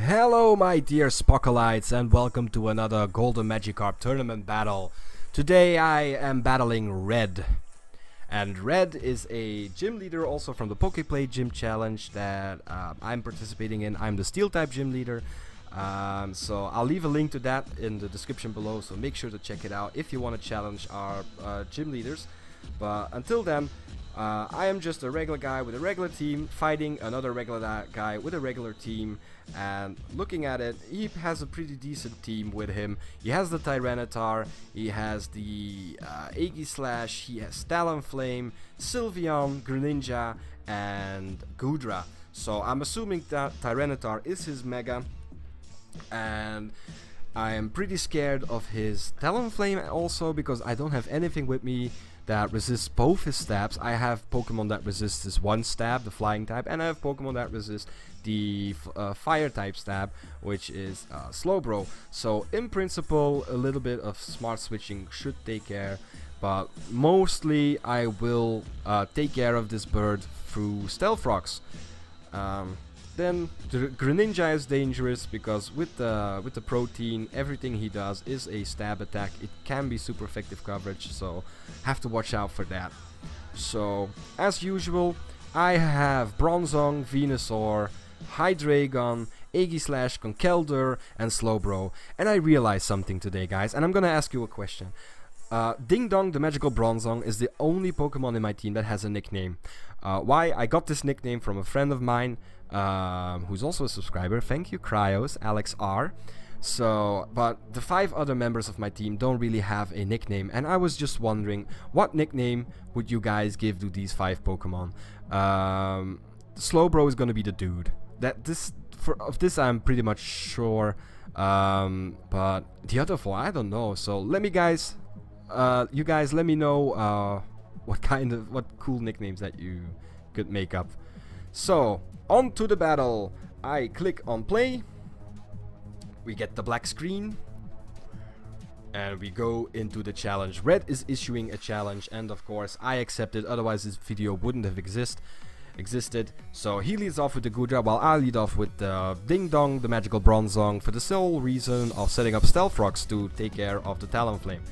Hello my dear Spockleites, and welcome to another Golden Magikarp Tournament battle. Today I am battling Red. And Red is a gym leader also from the Pokeplay Gym Challenge that I'm participating in. I'm the Steel type gym leader. So I'll leave a link to that in the description below, so make sure to check it out if you want to challenge our gym leaders. But until then, I am just a regular guy with a regular team fighting another regular guy with a regular team, and looking at it, he has a pretty decent team with him. He has the Tyranitar, he has the Aegislash, he has Talonflame, Sylveon, Greninja, and Goodra. So I'm assuming that Tyranitar is his Mega, and I am pretty scared of his Talonflame also because I don't have anything with me that resists both his stabs. I have Pokemon that resist his one stab, the flying type, and I have Pokemon that resist the fire type stab, which is Slowbro. So in principle, a little bit of smart switching should take care, but mostly I will take care of this bird through Stealth Rocks. Then the Greninja is dangerous because with the protein, everything he does is a stab attack. It can be super effective coverage, so have to watch out for that. So as usual, I have Bronzong, Venusaur, Hydreigon, Aegislash, Conkeldurr, and Slowbro. And I realized something today, guys, and I'm gonna ask you a question. Ding Dong, the magical Bronzong, is the only Pokemon in my team that has a nickname. Why? I got this nickname from a friend of mine, who's also a subscriber. Thank you, Cryos, Alex R. So, but the 5 other members of my team don't really have a nickname, and I was just wondering, what nickname would you guys give to these 5 Pokemon? Slowbro is gonna be the dude. Of this I'm pretty much sure, but the other 4 I don't know. So let me you guys let me know what cool nicknames that you could make up. So on to the battle. I click on play, we get the black screen, and we go into the challenge. Red is issuing a challenge, and of course I accept it, otherwise this video wouldn't have existed. So he leads off with the Goodra, while I lead off with the Ding Dong, the magical Bronzong, for the sole reason of setting up Stealth Rocks to take care of the Talonflame.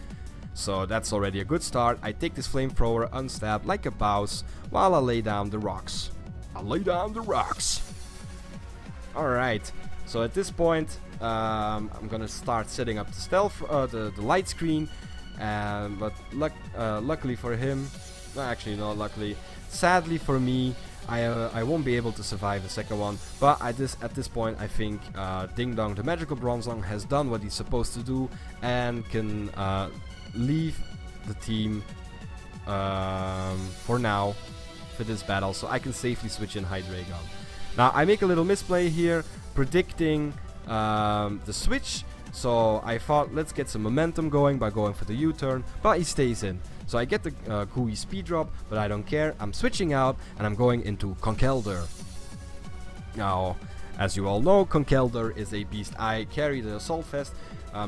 So that's already a good start. I take this flamethrower unstabbed like a boss while I lay down the rocks. Alright, so at this point I'm gonna start setting up the stealth, the light screen, but luckily for him, actually not luckily, sadly for me, I won't be able to survive the second one. But at this point I think Ding Dong, the magical Bronzong, has done what he's supposed to do and can leave the team for now for this battle, so I can safely switch in Hydreigon. Now I make a little misplay here predicting the switch, so I thought let's get some momentum going by going for the U-turn, but he stays in. So I get the Kui speed drop, but I don't care. I'm switching out and I'm going into Conkeldurr. Now, as you all know, Conkeldurr is a beast. I carry the Assault Vest.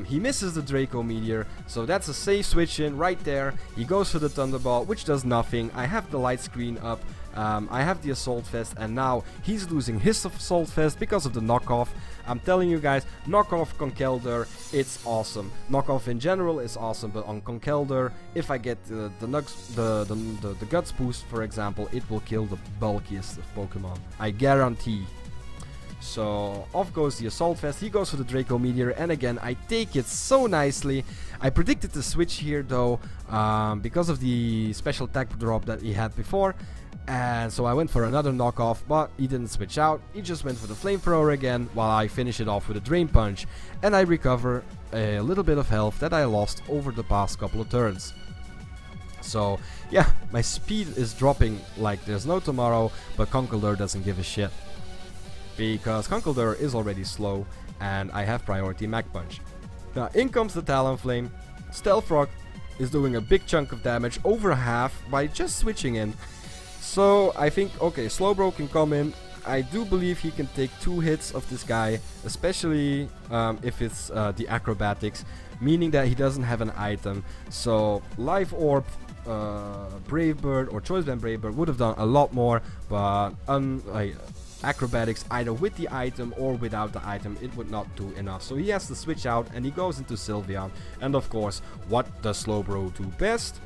He misses the Draco Meteor, so that's a safe switch in right there. He goes for the Thunderbolt, which does nothing. I have the light screen up. I have the Assault Vest, and now he's losing his Assault Vest because of the knockoff. I'm telling you guys, knockoff Conkeldurr, it's awesome. Knockoff in general is awesome, but on Conkeldurr, if I get the Guts boost, for example, it will kill the bulkiest of Pokemon. I guarantee. So off goes the Assault Vest, he goes for the Draco Meteor, and again I take it so nicely. I predicted the switch here though, because of the special attack drop that he had before, and so I went for another knockoff, but he didn't switch out. He just went for the flamethrower again, while I finish it off with a Drain Punch, and I recover a little bit of health that I lost over the past couple of turns. So yeah, my speed is dropping like there's no tomorrow, but Conkeldurr doesn't give a shit, because Conkeldurr is already slow and I have priority Mach Punch. Now in comes the Talonflame. Stealth Rock is doing a big chunk of damage, over half, by just switching in. So I think, okay, Slowbro can come in. I do believe he can take 2 hits of this guy, especially if it's the acrobatics, meaning that he doesn't have an item. So Life Orb, Brave Bird or Choice Band Brave Bird would have done a lot more, but acrobatics either with the item or without the item. It would not do enough. So he has to switch out and he goes into Sylveon. And of course, what does Slowbro do best?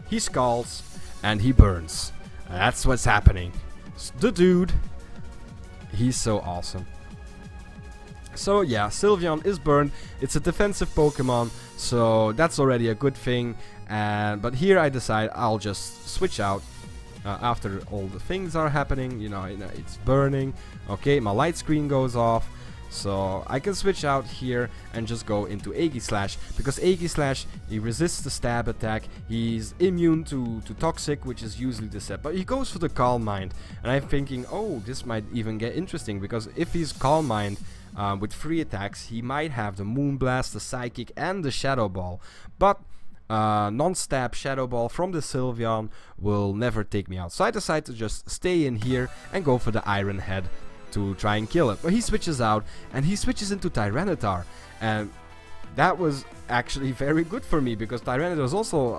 He scalds and he burns. That's what's happening. The dude, he's so awesome. So yeah, Sylveon is burned. It's a defensive Pokemon, so that's already a good thing. But here I decide I'll just switch out after all the things are happening. You know, it's burning. Okay, my light screen goes off. So I can switch out here and just go into Aegislash, because Aegislash, he resists the stab attack, he's immune to toxic, which is usually the set, but he goes for the Calm Mind, and I'm thinking, oh, this might even get interesting, because if he's Calm Mind with 3 attacks, he might have the Moonblast, the Psychic, and the Shadow Ball, but non-stab Shadow Ball from the Sylveon will never take me out, so I decide to just stay in here and go for the Iron Head to try and kill it. But he switches out and he switches into Tyranitar, and that was actually very good for me because Tyranitar is also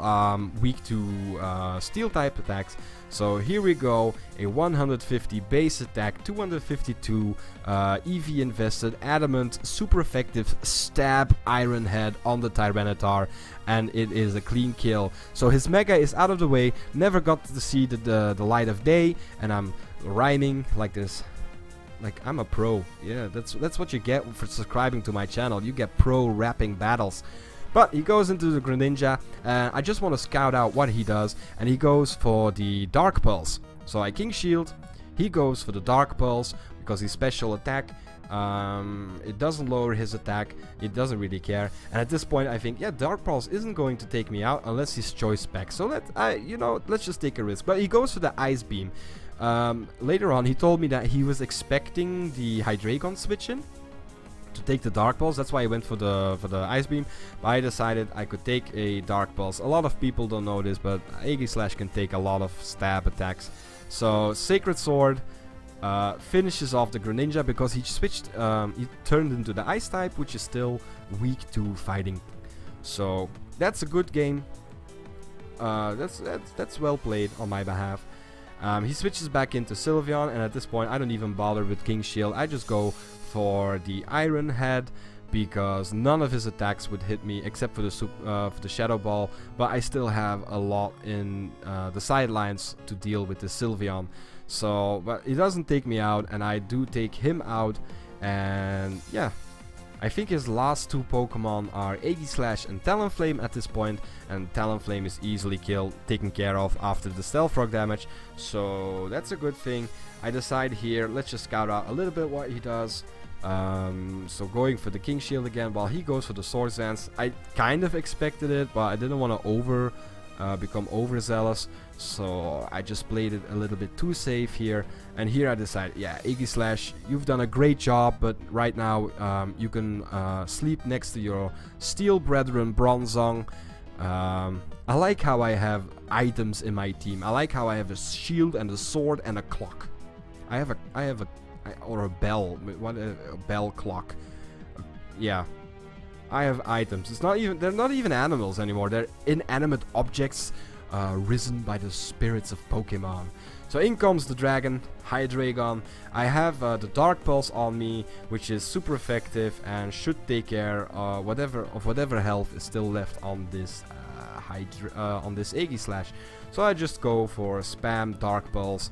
weak to steel type attacks. So here we go, a 150 base attack, 252 EV invested, Adamant, super effective stab Iron Head on the Tyranitar, and it is a clean kill. So his Mega is out of the way, never got to see the light of day, and I'm rhyming like this. Like, I'm a pro. Yeah, that's what you get for subscribing to my channel. You get pro rapping battles. But he goes into the Greninja. I just want to scout out what he does. And he goes for the Dark Pulse. So I King Shield. He goes for the Dark Pulse because his special attack. It doesn't lower his attack. It doesn't really care. And at this point I think, yeah, Dark Pulse isn't going to take me out unless he's Choice Spec. So let's just take a risk. But he goes for the Ice Beam. Later on he told me that he was expecting the Hydreigon switch in to take the Dark Pulse. That's why he went for the Ice Beam, but I decided I could take a Dark Pulse. A lot of people don't know this, but Aegislash can take a lot of stab attacks. So Sacred Sword finishes off the Greninja because he switched, he turned into the Ice type, which is still weak to fighting. So that's a good game. That's well played on my behalf. He switches back into Sylveon, and at this point I don't even bother with King Shield. I just go for the Iron Head because none of his attacks would hit me except for the Shadow Ball, but I still have a lot in the sidelines to deal with the Sylveon. So, but he doesn't take me out, and I do take him out, and yeah. I think his last 2 Pokemon are Aegislash and Talonflame at this point, and Talonflame is easily taken care of after the Stealth Rock damage, so that's a good thing. I decide here, let's just scout out a little bit what he does. So going for the King Shield again while he goes for the Swords Dance. I kind of expected it, but I didn't want to become overzealous, so I just played it a little bit too safe here. And here I decided, yeah, Aegislash, you've done a great job, but right now you can sleep next to your Steel Brethren Bronzong. I like how I have items in my team. I like how I have a shield and a sword and a clock. Or a bell. What a bell clock. Yeah. I have items. They're not even animals anymore. They're inanimate objects risen by the spirits of Pokemon. So in comes the dragon, Hydreigon. I have the Dark Pulse on me, which is super effective and should take care of whatever health is still left on this Aegislash. So I just go for spam Dark Pulse.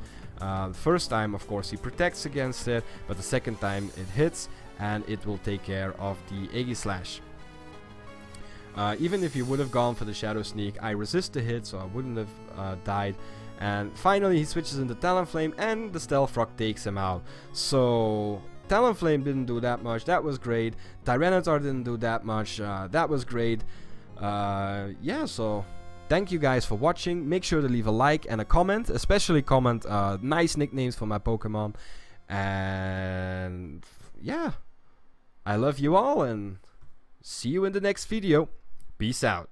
First time, of course, he protects against it, but the second time it hits and it will take care of the Aegislash. Even if he would have gone for the Shadow Sneak, I resist the hit, so I wouldn't have died. And finally he switches into Talonflame and the Stealth Rock takes him out. So Talonflame didn't do that much, that was great. Tyranitar didn't do that much, that was great. Yeah, so thank you guys for watching. Make sure to leave a like and a comment, especially comment nice nicknames for my Pokemon. And yeah, I love you all and see you in the next video. Peace out.